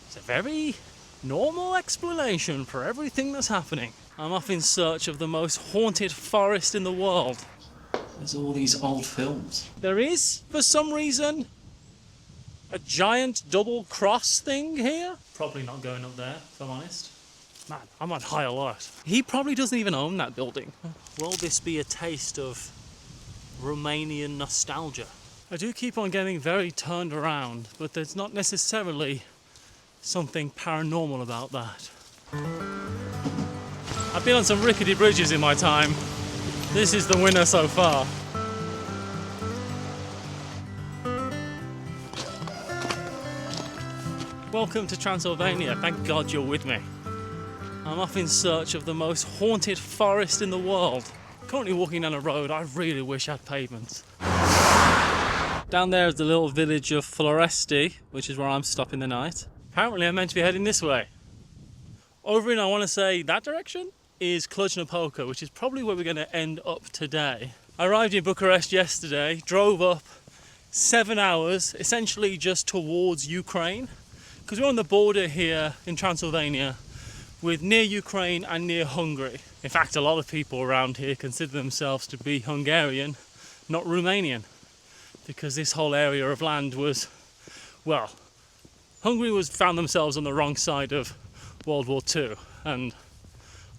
It's a very normal explanation for everything that's happening. I'm off in search of the most haunted forest in the world. There's all these old films. There is, for some reason, a giant double cross thing here. Probably not going up there, if I'm honest. Man, I'm on high alert. He probably doesn't even own that building. Will this be a taste of Romanian nostalgia? I do keep on getting very turned around, but there's not necessarily something paranormal about that. I've been on some rickety bridges in my time. This is the winner so far. Welcome to Transylvania. Thank God you're with me. I'm off in search of the most haunted forest in the world. Currently walking down a road I really wish had pavements. Down there is the little village of Floresti, which is where I'm stopping the night. Apparently I'm meant to be heading this way. Over in, I want to say, that direction is Cluj Napoca, which is probably where we're going to end up today. I arrived in Bucharest yesterday, drove up 7 hours, essentially just towards Ukraine, because we're on the border here in Transylvania with near Ukraine and near Hungary. In fact, a lot of people around here consider themselves to be Hungarian, not Romanian, because this whole area of land was, well, Hungary found themselves on the wrong side of World War II and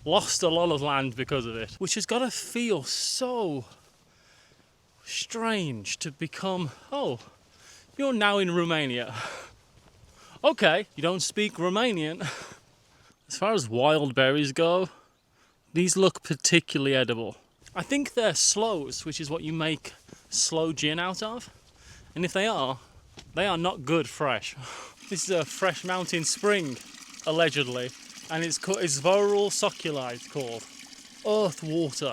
lost a lot of land because of it, which has got to feel so strange to become, oh, you're now in Romania. Okay, you don't speak Romanian. As far as wild berries go, these look particularly edible. I think they're sloes, which is what you make sloe gin out of. And if they are not good fresh. This is a fresh mountain spring, allegedly. And it's Voral Soculi, it's called. Earth water.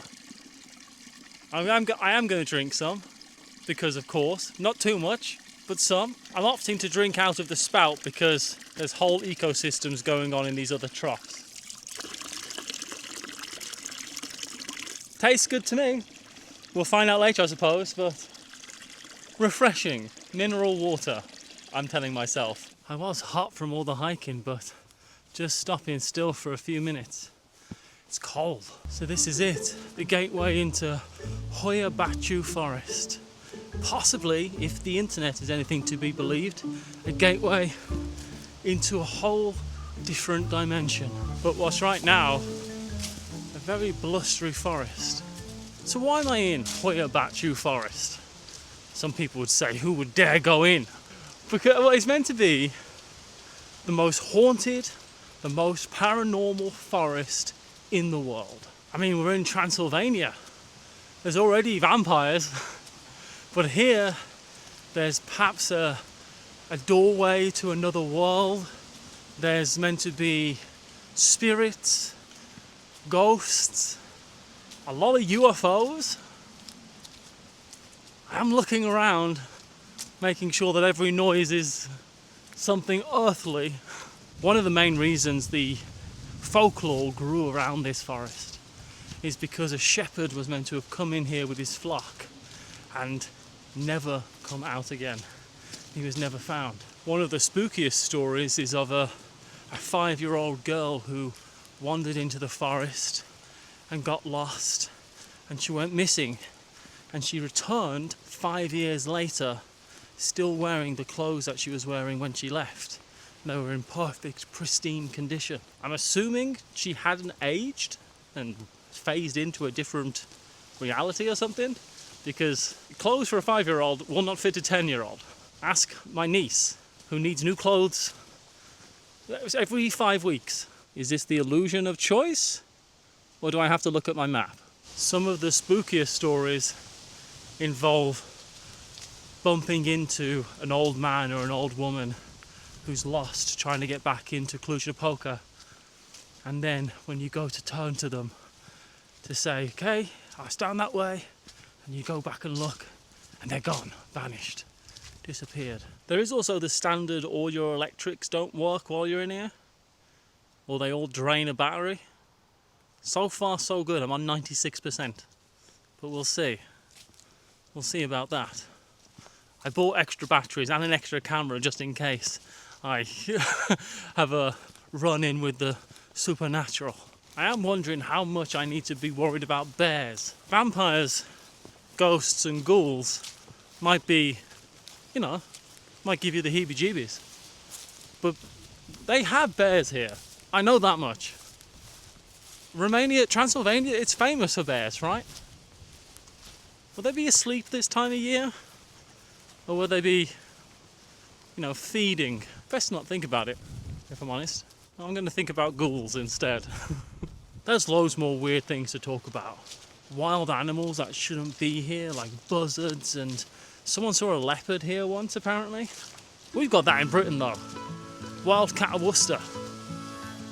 I am going to drink some, because of course, not too much, but some. I'm opting to drink out of the spout because there's whole ecosystems going on in these other troughs. Tastes good to me. We'll find out later, I suppose, but refreshing. Mineral water, I'm telling myself. I was hot from all the hiking, but just stopping still for a few minutes. It's cold. So this is it, the gateway into Hoia Bachu forest. Possibly, if the internet is anything to be believed, a gateway into a whole different dimension. But what's right now, a very blustery forest. So why am I in Hoia Bachu forest? Some people would say, who would dare go in? Because well, it's meant to be the most haunted, the most paranormal forest in the world. I mean, we're in Transylvania. There's already vampires. But here, there's perhaps a doorway to another world. There's meant to be spirits, ghosts, a lot of UFOs. I'm looking around, making sure that every noise is something earthly. One of the main reasons the folklore grew around this forest is because a shepherd was meant to have come in here with his flock and never come out again. He was never found. One of the spookiest stories is of a 5-year-old girl who wandered into the forest and got lost, and she went missing, and she returned 5 years later still wearing the clothes that she was wearing when she left. They were in perfect, pristine condition. I'm assuming she hadn't aged and phased into a different reality or something, because clothes for a 5-year-old will not fit a 10-year-old. Ask my niece, who needs new clothes every 5 weeks. Is this the illusion of choice, or do I have to look at my map? Some of the spookiest stories involve bumping into an old man or an old woman who's lost trying to get back into Cluj Napoca, and then when you go to turn to them to say, okay, I'll stand that way, and you go back and look, and they're gone, vanished, disappeared. There is also the standard all your electrics don't work while you're in here, or they all drain a battery. So far so good, I'm on 96%, but we'll see. We'll see about that. I bought extra batteries and an extra camera just in case I have a run-in with the supernatural. I am wondering how much I need to be worried about bears. Vampires, ghosts and ghouls might be, you know, might give you the heebie-jeebies. But they have bears here. I know that much. Romania, Transylvania, it's famous for bears, right? Will they be asleep this time of year? Or will they be, you know, feeding? Best not think about it, if I'm honest. I'm going to think about ghouls instead. There's loads more weird things to talk about. Wild animals that shouldn't be here, like buzzards, and someone saw a leopard here once, apparently. We've got that in Britain, though. Wildcat of Worcester.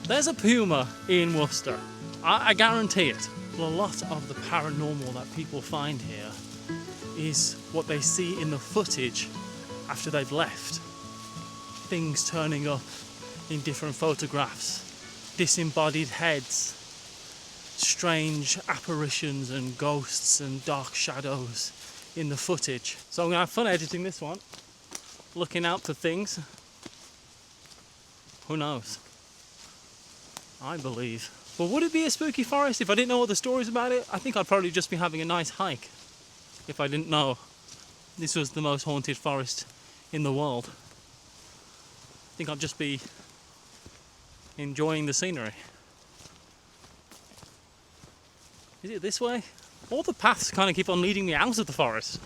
There's a puma in Worcester. I guarantee it. Well, a lot of the paranormal that people find here is what they see in the footage after they've left. Things turning up in different photographs, disembodied heads, strange apparitions and ghosts and dark shadows in the footage. So I'm going to have fun editing this one, looking out for things. Who knows? I believe. But would it be a spooky forest if I didn't know all the stories about it? I think I'd probably just be having a nice hike if I didn't know this was the most haunted forest in the world. I think I'd just be enjoying the scenery. Is it this way? All the paths kind of keep on leading me out of the forest,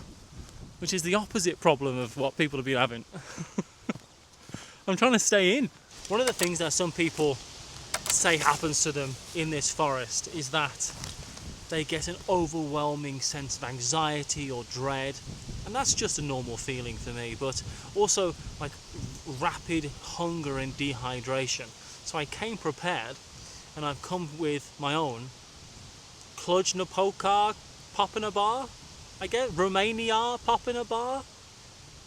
which is the opposite problem of what people have been having. I'm trying to stay in. One of the things that some people say happens to them in this forest is that they get an overwhelming sense of anxiety or dread, and that's just a normal feeling for me, but also like rapid hunger and dehydration. So I came prepared, and I've come with my own Cluj Napoca pop in a bar, I guess, Romania pop in a bar,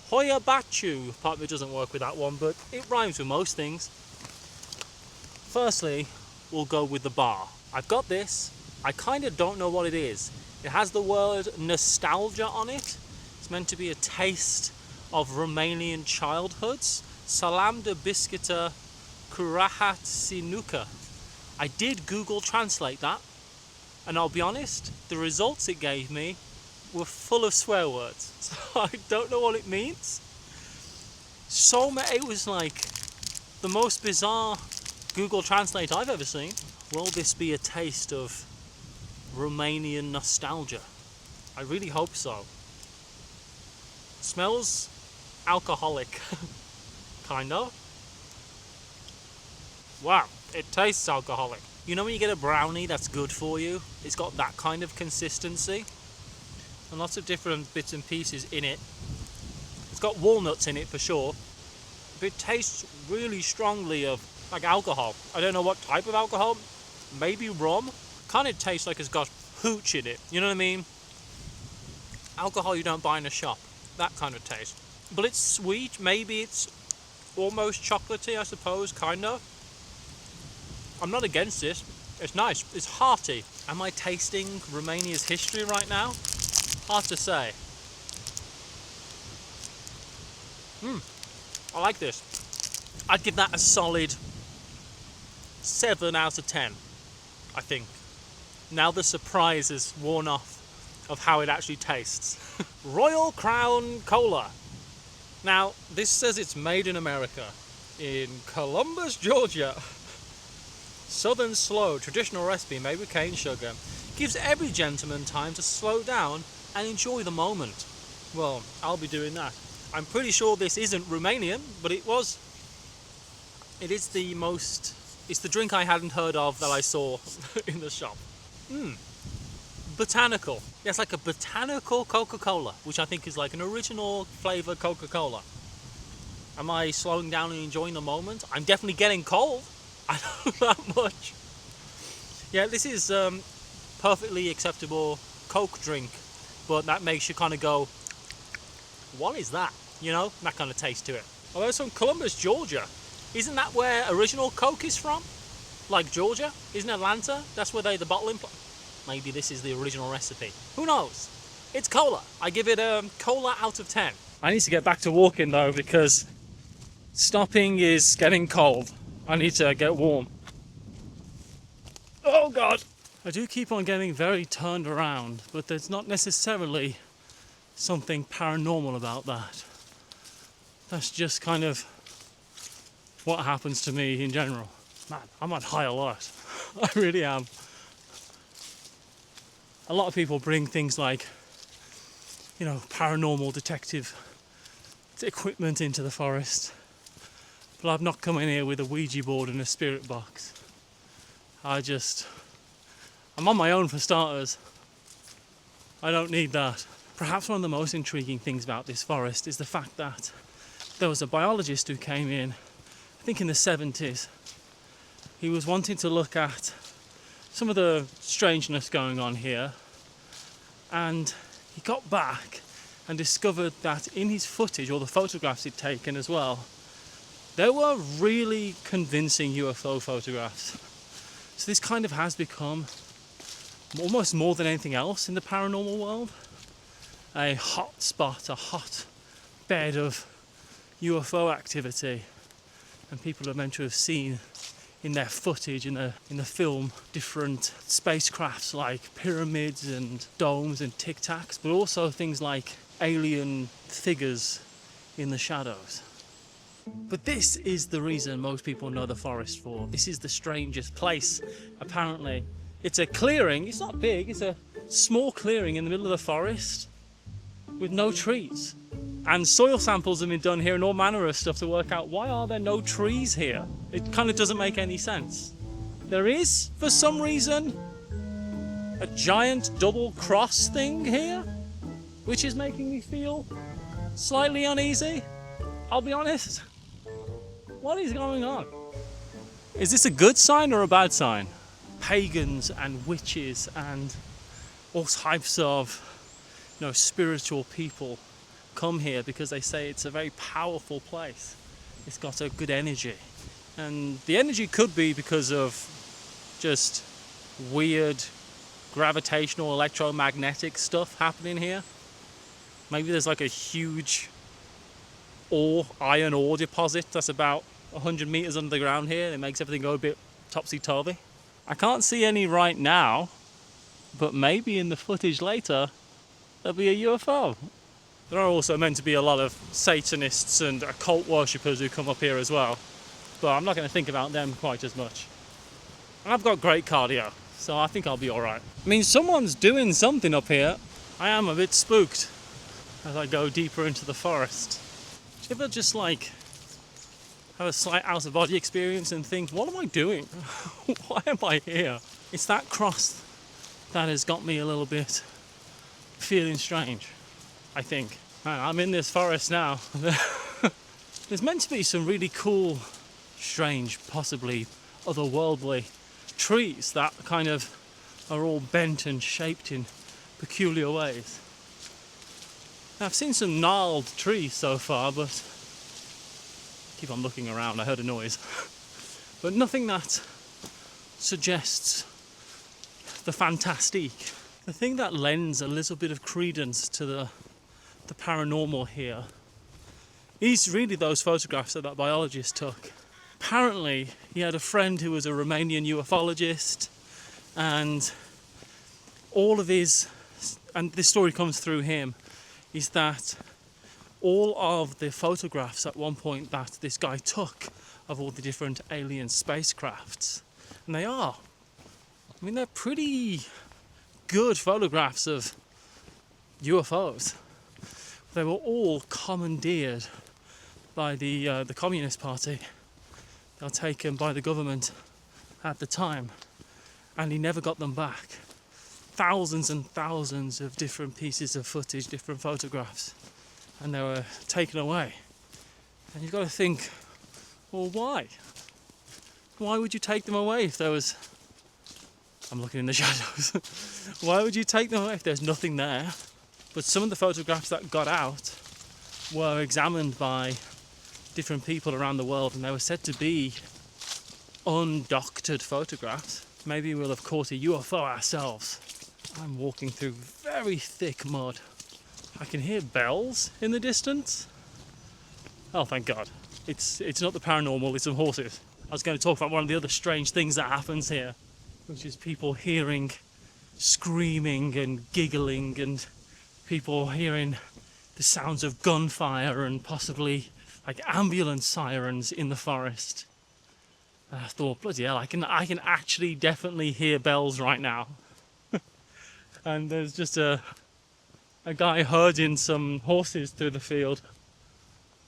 Hoia Baciu pop. It doesn't work with that one, but it rhymes with most things. Firstly, we'll go with the bar. I've got this. I kind of don't know what it is. It has the word nostalgia on it. It's meant to be a taste of Romanian childhoods. Salam de biscuita kurahat sinuka. I did Google Translate that, and I'll be honest, the results it gave me were full of swear words. So I don't know what it means. It was like the most bizarre Google Translate I've ever seen. Will this be a taste of Romanian nostalgia? I really hope so. Smells alcoholic, kind of. Wow, it tastes alcoholic. You know when you get a brownie that's good for you? It's got that kind of consistency. And lots of different bits and pieces in it. It's got walnuts in it for sure. But it tastes really strongly of like alcohol. I don't know what type of alcohol. Maybe rum. Kind of tastes like it's got hooch in it. You know what I mean? Alcohol you don't buy in a shop. That kind of taste. But it's sweet. Maybe it's almost chocolatey, I suppose, kind of. I'm not against this. It's nice. It's hearty. Am I tasting Romania's history right now? Hard to say. I like this. I'd give that a solid 7 out of 10, I think. Now the surprise is worn off of how it actually tastes. Royal Crown Cola. Now, this says it's made in America, in Columbus, Georgia. Southern slow, traditional recipe made with cane sugar. Gives every gentleman time to slow down and enjoy the moment. Well, I'll be doing that. I'm pretty sure this isn't Romanian, but it is it's the drink I hadn't heard of that I saw in the shop. Botanical. Yeah, it's like a botanical Coca-Cola, which I think is like an original flavour Coca-Cola. Am I slowing down and enjoying the moment? I'm definitely getting cold. I know that much. Yeah, this is perfectly acceptable Coke drink, but that makes you kind of go, what is that? You know, that kind of taste to it. Although it's from Columbus, Georgia. Isn't that where original Coke is from? Like Georgia? Isn't Atlanta? That's where the bottling plant. Maybe this is the original recipe. Who knows? It's cola. I give it a cola out of 10. I need to get back to walking though, because Stopping is getting cold. I need to get warm. Oh God! I do keep on getting very turned around, but there's not necessarily something paranormal about that. That's just kind of what happens to me in general. Man, I'm on high alert. I really am. A lot of people bring things like, you know, paranormal detective equipment into the forest. But I've not come in here with a Ouija board and a spirit box. I'm on my own for starters. I don't need that. Perhaps one of the most intriguing things about this forest is the fact that there was a biologist who came in, I think in the 70s. He was wanting to look at some of the strangeness going on here, and he got back and discovered that in his footage, or the photographs he'd taken as well, there were really convincing UFO photographs. So this kind of has become, almost more than anything else in the paranormal world, a hot spot, a hot bed of UFO activity. And people are meant to have seen in their footage, in the film, different spacecrafts like pyramids and domes and tic tacs, but also things like alien figures in the shadows. But this is the reason most people know the forest for. This is the strangest place, apparently. It's a clearing, it's not big, it's a small clearing in the middle of the forest with no trees. And soil samples have been done here and all manner of stuff to work out why are there no trees here. It kind of doesn't make any sense. There is, for some reason, a giant double cross thing here, which is making me feel slightly uneasy. I'll be honest. What is going on? Is this a good sign or a bad sign? Pagans and witches and all types of, you know, spiritual people come here because they say it's a very powerful place. It's got a good energy. And the energy could be because of just weird gravitational electromagnetic stuff happening here. Maybe there's like a huge iron ore deposit that's about 100 meters under the ground here. It makes everything go a bit topsy-turvy. I can't see any right now, but maybe in the footage later there'll be a UFO. There are also meant to be a lot of Satanists and occult worshippers who come up here as well, but I'm not going to think about them quite as much. And I've got great cardio, so I think I'll be alright. I mean, someone's doing something up here. I am a bit spooked as I go deeper into the forest. Do you ever just like have a slight out-of-body experience and think, what am I doing? Why am I here? It's that cross that has got me a little bit feeling strange, I think. Man, I'm in this forest now. There's meant to be some really cool, strange, possibly otherworldly trees that kind of are all bent and shaped in peculiar ways. Now, I've seen some gnarled trees so far, but keep on looking around, I heard a noise. But nothing that suggests the fantastique. The thing that lends a little bit of credence to the paranormal here is really those photographs that biologist took. Apparently, he had a friend who was a Romanian ufologist, and all of his, and this story comes through him, is that all of the photographs at one point that this guy took of all the different alien spacecrafts, and they're pretty good photographs of UFOs. They were all commandeered by the Communist Party. They were taken by the government at the time, and he never got them back. Thousands and thousands of different pieces of footage, different photographs, and they were taken away. And you've got to think, well, why? Why would you take them away if there was... I'm looking in the shadows. Why would you take them away if there's nothing there? But some of the photographs that got out were examined by different people around the world, and they were said to be undoctored photographs. Maybe we'll have caught a UFO ourselves. I'm walking through very thick mud. I can hear bells in the distance. Oh, thank God. it's not the paranormal, it's some horses. I was going to talk about one of the other strange things that happens here, which is people hearing screaming and giggling, and people hearing the sounds of gunfire and possibly like ambulance sirens in the forest. And I thought, bloody hell, I can actually definitely hear bells right now. And there's just a guy herding some horses through the field.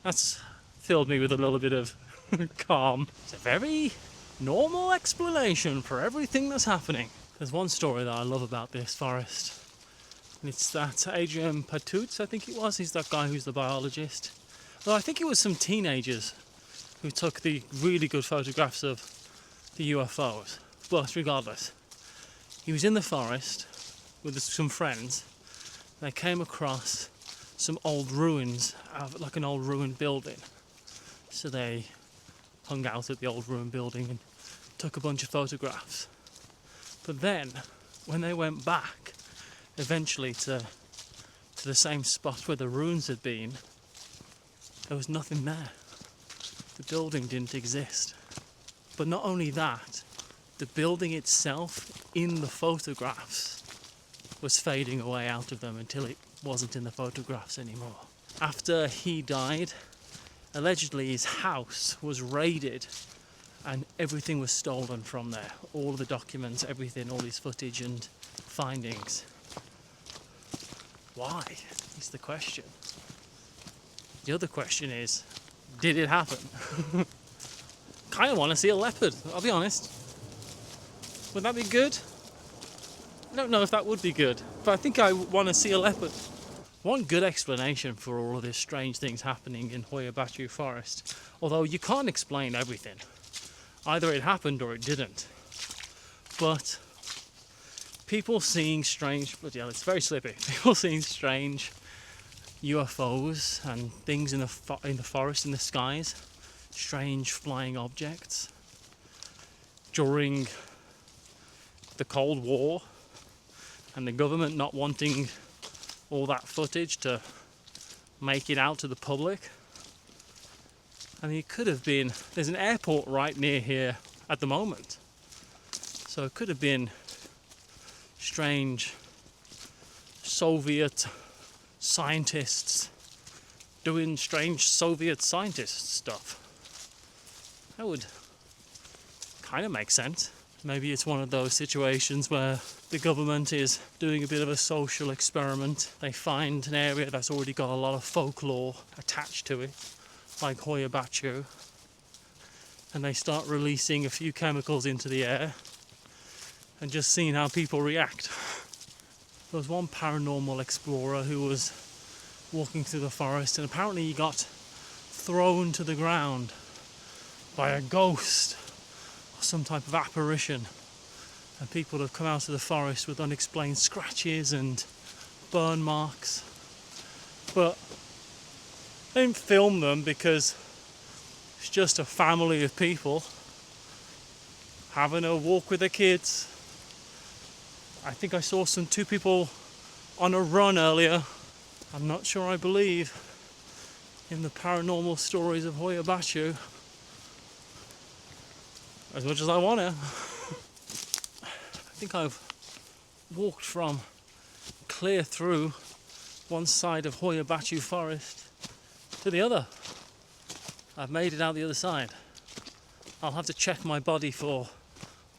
That's filled me with a little bit of calm. It's a very normal explanation for everything that's happening. There's one story that I love about this forest, and it's that Adrian Patutz, I think it was, he's that guy who's the biologist. Well, I think it was some teenagers who took the really good photographs of the UFOs. But regardless, he was in the forest with some friends. They came across some old ruins, like an old ruined building. So they hung out at the old ruined building and took a bunch of photographs. But then, when they went back, eventually to the same spot where the ruins had been, there was nothing there. The building didn't exist. But not only that, the building itself in the photographs was fading away out of them until it wasn't in the photographs anymore. After he died, allegedly his house was raided and everything was stolen from there. All of the documents, everything, all this footage and findings. Why is the question. The other question is, did it happen? Kind of want to see a leopard, I'll be honest. Would that be good? I don't know if that would be good, but I think I want to see a leopard. One good explanation for all of this strange things happening in Hoia Baciu forest, although you can't explain everything. Either it happened or it didn't. But people seeing strange, bloody hell, it's very slippy. People seeing strange UFOs and things in the forest, in the skies, strange flying objects during the Cold War, and the government not wanting all that footage to make it out to the public. I mean, it could have been, there's an airport right near here at the moment, so it could have been strange Soviet scientists doing strange Soviet scientist stuff. That would kind of make sense. Maybe it's one of those situations where the government is doing a bit of a social experiment. They find an area that's already got a lot of folklore attached to it, like Hoia Bachu, and they start releasing a few chemicals into the air and just seeing how people react. There was one paranormal explorer who was walking through the forest, and apparently he got thrown to the ground by a ghost or some type of apparition, and people have come out of the forest with unexplained scratches and burn marks. But they didn't film them because it's just a family of people having a walk with their kids. I think I saw two people on a run earlier. I'm not sure I believe in the paranormal stories of Hoia Baciu as much as I want to. I think I've walked from clear through one side of Hoia Baciu forest to the other. I've made it out the other side. I'll have to check my body for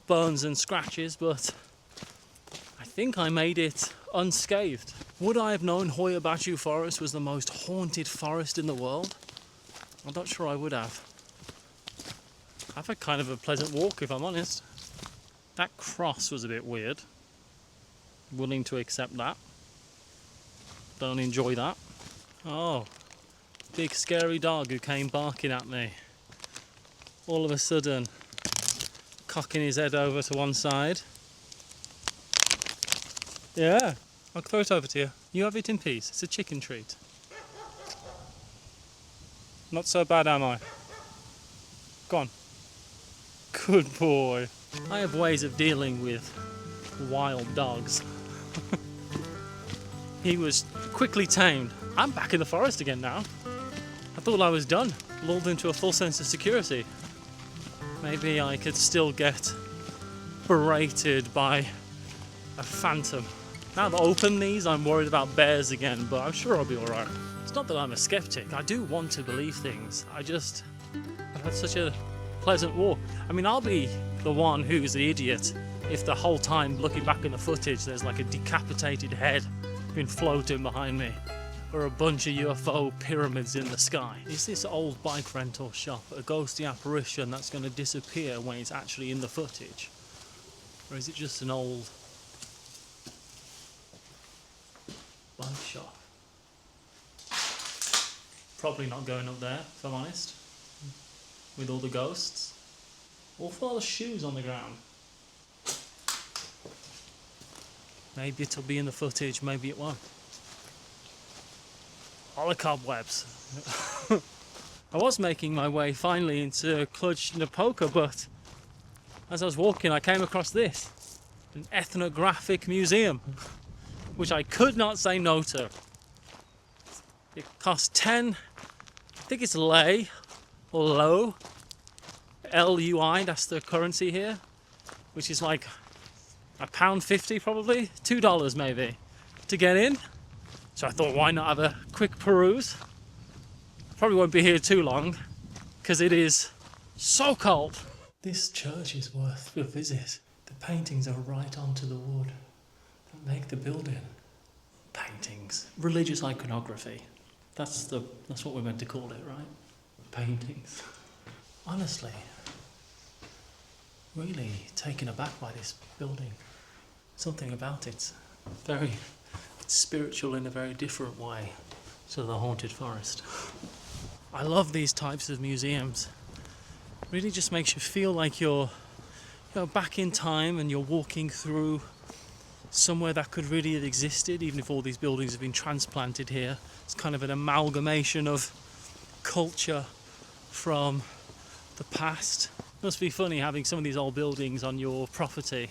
burns and scratches, but I think I made it unscathed. Would I have known Hoia Baciu forest was the most haunted forest in the world? I'm not sure I would have. I've had kind of a pleasant walk, if I'm honest. That cross was a bit weird. Willing to accept that. Don't enjoy that. Oh, big scary dog who came barking at me. All of a sudden, cocking his head over to one side. Yeah, I'll throw it over to you. You have it in peace. It's a chicken treat. Not so bad, am I? Go on. Good boy. I have ways of dealing with wild dogs. He was quickly tamed. I'm back in the forest again now. I thought I was done. lulled into a full sense of security. Maybe I could still get berated by a phantom. Now that I open these, I'm worried about bears again, but I'm sure I'll be alright. It's not that I'm a skeptic. I do want to believe things. I've had such a pleasant walk. I mean, I'll be the one who's the idiot if the whole time looking back in the footage there's like a decapitated head been floating behind me, or a bunch of UFO pyramids in the sky. Is this old bike rental shop a ghostly apparition that's going to disappear when it's actually in the footage? Or is it just an old bike shop? Probably not going up there, if I'm honest, with all the ghosts. Awful lot of shoes on the ground. Maybe it'll be in the footage, maybe it won't. All the cobwebs. I was making my way finally into Cluj Napoca, but as I was walking I came across this, an ethnographic museum, which I could not say no to. It cost 10, I think it's lei, or low, L-U-I, that's the currency here, which is like £1.50 probably, $2 maybe, to get in. So I thought, why not have a quick peruse? Probably won't be here too long, because it is so cold. This church is worth a visit. The paintings are right onto the wood that make the building. Paintings. Religious iconography. That's what we're meant to call it, right? Paintings. Honestly, really taken aback by this building. Something about it. It's spiritual in a very different way to the haunted forest. I love these types of museums. It really just makes you feel like you're back in time and you're walking through somewhere that could really have existed, even if all these buildings have been transplanted here. It's kind of an amalgamation of culture from the past. It must be funny having some of these old buildings on your property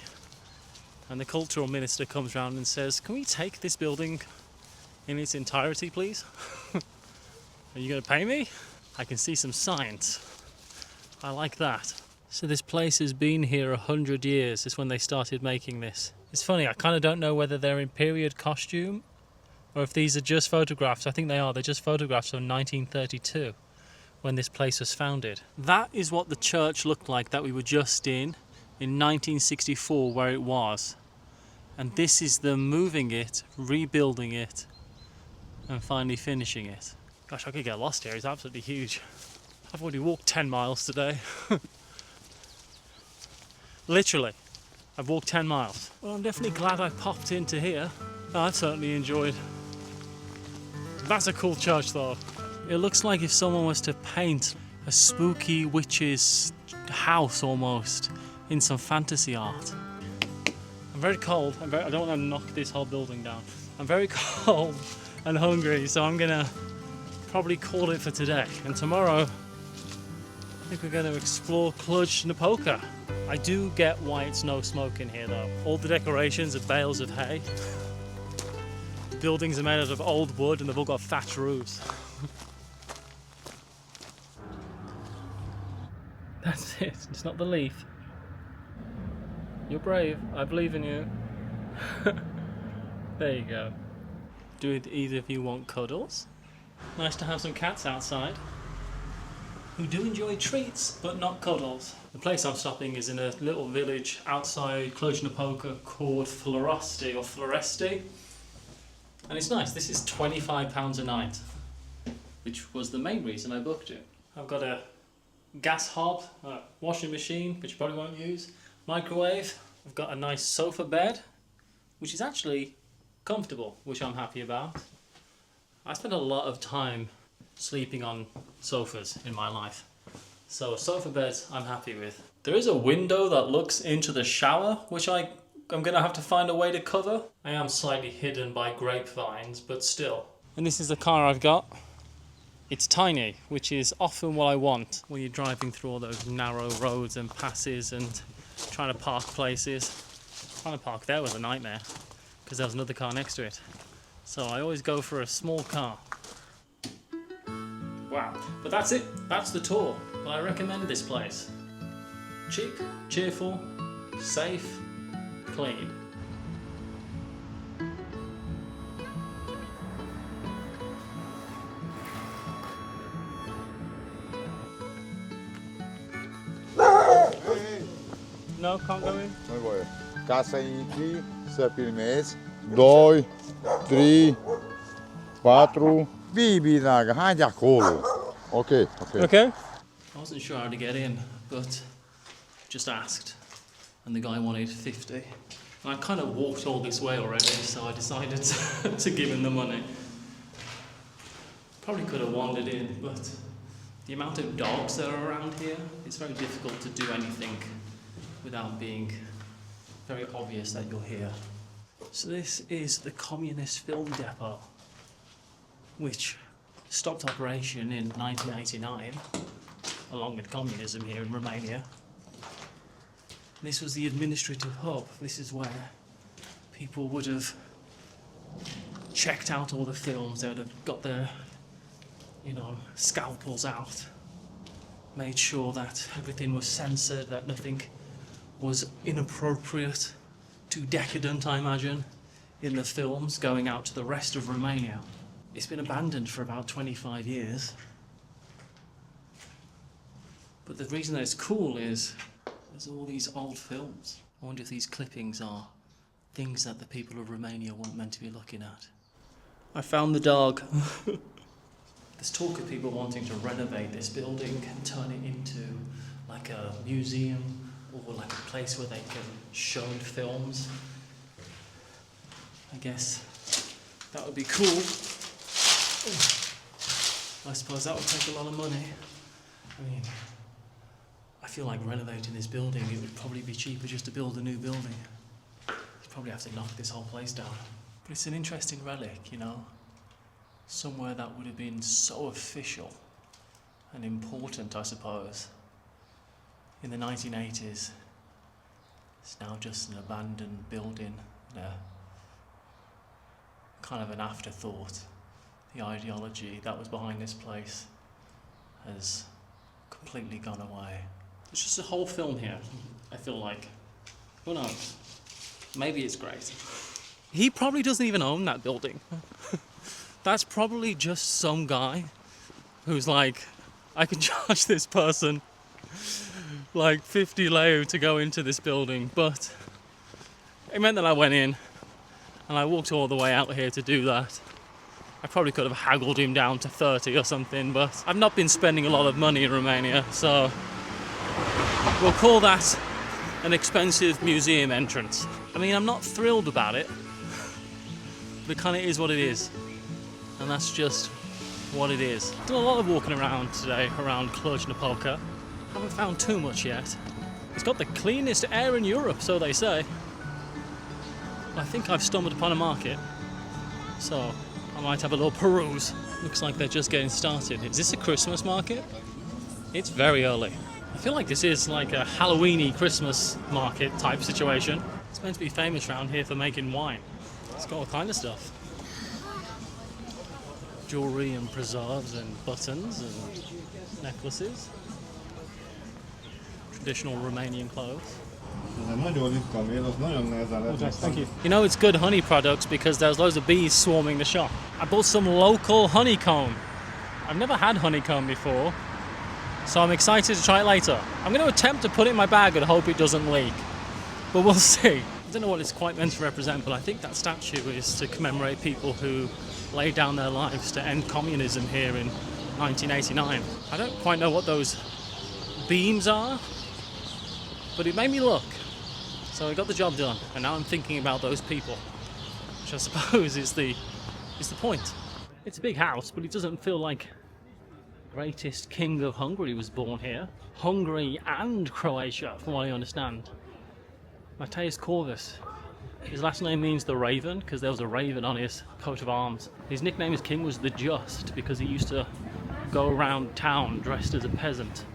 and the cultural minister comes round and says, can we take this building in its entirety, please? Are you going to pay me? I can see some signs. I like that. So this place has been here 100 years. It's when they started making this. It's funny, I kind of don't know whether they're in period costume or if these are just photographs. I think they are. They're just photographs from 1932 when this place was founded. That is what the church looked like that we were just in 1964, where it was. And this is them moving it, rebuilding it, and finally finishing it. Gosh, I could get lost here. It's absolutely huge. I've already walked 10 miles today. Literally, I've walked 10 miles. Well, I'm definitely glad I popped into here. Oh, I've certainly enjoyed. That's a cool church though. It looks like if someone was to paint a spooky witch's house almost in some fantasy art. I'm very cold. I don't want to knock this whole building down. I'm very cold and hungry, so I'm gonna probably call it for today. And tomorrow, I think we're going to explore Cluj Napoca. I do get why it's no smoke in here though. All the decorations are bales of hay. The buildings are made out of old wood and they've all got thatch roofs. That's it, it's not the leaf. You're brave, I believe in you. There you go. Do either of you want cuddles? Nice to have some cats outside who do enjoy treats but not cuddles. The place I'm stopping is in a little village outside Cluj Napoca called Floresti. And it's nice. This is £25 a night, which was the main reason I booked it. I've got a gas hob, a washing machine, which you probably won't use, microwave. I've got a nice sofa bed, which is actually comfortable, which I'm happy about. I spend a lot of time sleeping on sofas in my life, so a sofa bed I'm happy with. There is a window that looks into the shower, which I'm going to have to find a way to cover. I am slightly hidden by grapevines, but still. And this is the car I've got. It's tiny, which is often what I want when you're driving through all those narrow roads and passes and trying to park places. Trying to park there was a nightmare because there was another car next to it. So I always go for a small car. Wow. But that's it. That's the tour. But I recommend this place. Cheap, cheerful, safe, clean. No, can't go in. Noi voie. Ca să intri, să filmezi. 2, 3, 4. Bibi, dragă, hai de acolo. Okay. Okay. I wasn't sure how to get in, but just asked, and the guy wanted 50. And I kind of walked all this way already, so I decided to give him the money. Probably could have wandered in, but the amount of dogs that are around here, it's very difficult to do anything without being very obvious that you're here. So this is the Communist Film Depot, which stopped operation in 1989, along with communism here in Romania. This was the administrative hub. This is where people would have checked out all the films. They would have got their, scalpels out, made sure that everything was censored, that nothing was inappropriate, too decadent, I imagine, in the films going out to the rest of Romania. It's been abandoned for about 25 years. But the reason that it's cool is there's all these old films. I wonder if these clippings are things that the people of Romania weren't meant to be looking at. I found the dog. There's talk of people wanting to renovate this building and turn it into like a museum or like a place where they can show films. I guess that would be cool. I suppose that would take a lot of money. I mean, I feel like renovating this building, it would probably be cheaper just to build a new building. You'd probably have to knock this whole place down. But it's an interesting relic, somewhere that would have been so official and important, I suppose, in the 1980s. It's now just an abandoned building, kind of an afterthought. The ideology that was behind this place has completely gone away. There's just a whole film here, I feel like. Who knows? Maybe it's great. He probably doesn't even own that building. That's probably just some guy who's like, I can charge this person like 50 leu to go into this building, but it meant that I went in and I walked all the way out here to do that. I probably could have haggled him down to 30 or something, but I've not been spending a lot of money in Romania, so we'll call that an expensive museum entrance. I mean, I'm not thrilled about it, but it kind of is what it is. And that's just what it is. I've done a lot of walking around today, around Cluj Napoca. Haven't found too much yet. It's got the cleanest air in Europe, so they say. I think I've stumbled upon a market, so I might have a little peruse. Looks like they're just getting started. Is this a Christmas market? It's very early. I feel like this is like a Halloween-y Christmas market type situation. It's meant to be famous around here for making wine. It's got all kind of stuff. Jewellery and preserves and buttons and necklaces. Traditional Romanian clothes. Thank you. It's good honey products because there's loads of bees swarming the shop. I bought some local honeycomb. I've never had honeycomb before, so I'm excited to try it later. I'm going to attempt to put it in my bag and hope it doesn't leak, but we'll see. I don't know what it's quite meant to represent, but I think that statue is to commemorate people who laid down their lives to end communism here in 1989. I don't quite know what those beams are, but it made me look. So I got the job done, and now I'm thinking about those people, which I suppose is the point. It's a big house, but it doesn't feel like the greatest king of Hungary was born here. Hungary and Croatia, from what I understand. Mateusz Corvus. His last name means the raven, because there was a raven on his coat of arms. His nickname as king was the Just, because he used to go around town dressed as a peasant,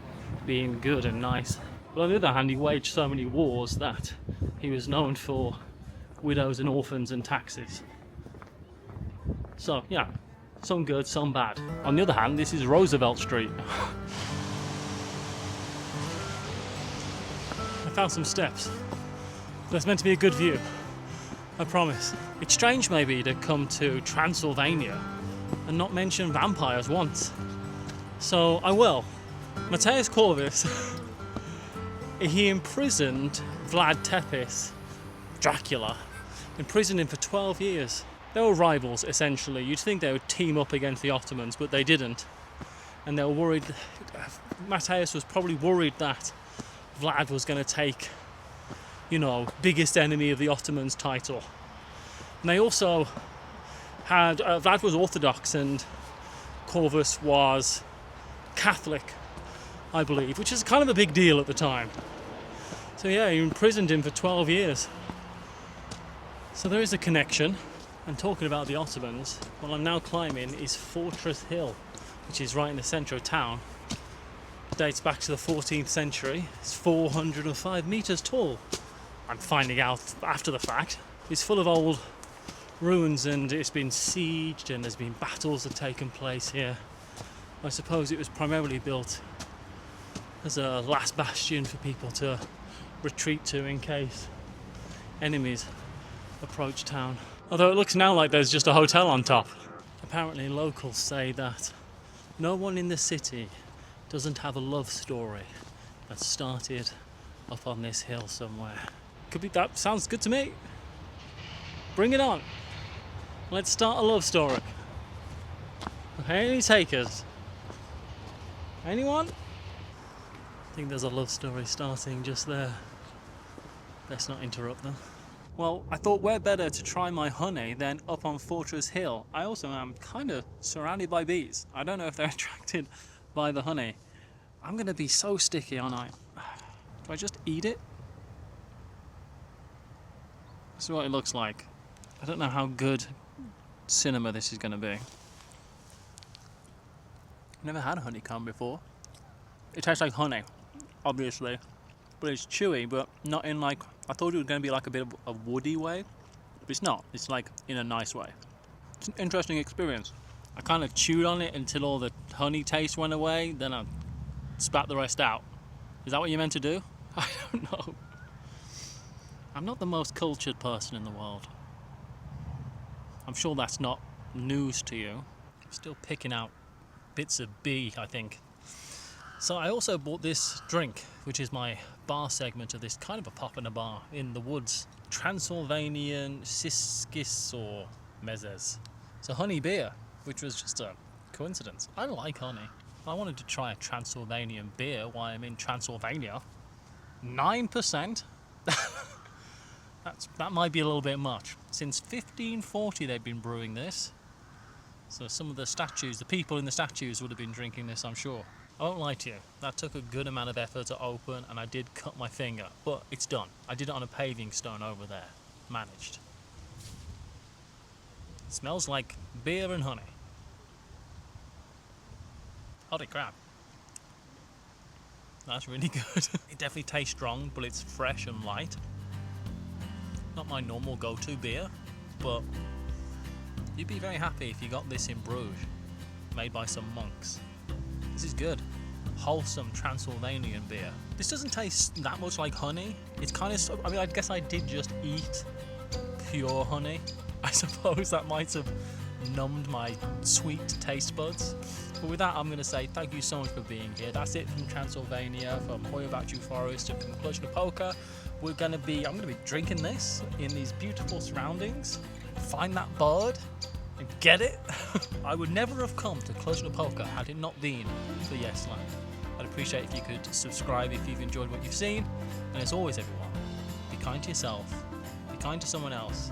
being good and nice. But on the other hand, he waged so many wars that he was known for widows and orphans and taxes. So, yeah, Some good, some bad. On the other hand, this is Roosevelt Street. I found some steps. There's meant to be a good view, I promise. It's strange maybe to come to Transylvania and not mention vampires once. So I will. Mateusz Corvus, he imprisoned Vlad Tepes, Dracula, imprisoned him for 12 years. They were rivals, essentially. You'd think they would team up against the Ottomans, but they didn't. And they were worried, Mateusz was probably worried that Vlad was going to take, you know, biggest enemy of the Ottomans title. And they also had, Vlad was Orthodox and Corvus was Catholic, I believe, which is kind of a big deal at the time. So yeah, he imprisoned him for 12 years. So there is a connection. And talking about the Ottomans, what I'm now climbing is Fortress Hill, which is right in the centre of town. It dates back to the 14th century. It's 405 metres tall. I'm finding out after the fact. It's full of old ruins and it's been sieged and there's been battles that have taken place here. I suppose it was primarily built as a last bastion for people to retreat to in case enemies approach town. Although it looks now like there's just a hotel on top. Apparently locals say that no one in the city doesn't have a love story that started up on this hill somewhere. Could be, that sounds good to me. Bring it on. Let's start a love story. Okay, any takers? Anyone? I think there's a love story starting just there. Let's not interrupt them. Well, I thought where better to try my honey than up on Fortress Hill. I also am kind of surrounded by bees. I don't know if they're attracted by the honey. I'm going to be so sticky, aren't I? Do I just eat it? This is what it looks like. I don't know how good cinema this is going to be. I've never had a honeycomb before. It tastes like honey, obviously. But it's chewy, but not in like, I thought it was going to be like a bit of a woody way, but it's not. It's like in a nice way. It's an interesting experience. I kind of chewed on it until all the honey taste went away, then I spat the rest out. Is that what you're meant to do? I don't know. I'm not the most cultured person in the world. I'm sure that's not news to you. I'm still picking out bits of bee, I think. So I also bought this drink, which is my bar segment of this kind of a pop in a bar in the woods. Transylvanian Siskis or Mezes. It's a honey beer, which was just a coincidence. I like honey. I wanted to try a Transylvanian beer while I'm in Transylvania. 9%? That might be a little bit much. Since 1540 they've been brewing this. So some of the statues, the people in the statues would have been drinking this, I'm sure. I won't lie to you, that took a good amount of effort to open and I did cut my finger, but it's done. I did it on a paving stone over there. Managed. It smells like beer and honey. Holy crap. That's really good. It definitely tastes strong, but it's fresh and light. Not my normal go-to beer, but you'd be very happy if you got this in Bruges, made by some monks. This is good. Wholesome Transylvanian beer. This doesn't taste that much like honey. It's kind of, I mean, I guess I did just eat pure honey. I suppose that might have numbed my sweet taste buds. But with that, I'm going to say thank you so much for being here. That's it from Transylvania, from Hoia Baciu Forest and from Cluj Napoca. I'm going to be drinking this in these beautiful surroundings. Find that bird and get it. I would never have come to Cluj Napoca had it not been for Yesland. I'd appreciate if you could subscribe if you've enjoyed what you've seen. And as always, everyone, be kind to yourself, be kind to someone else,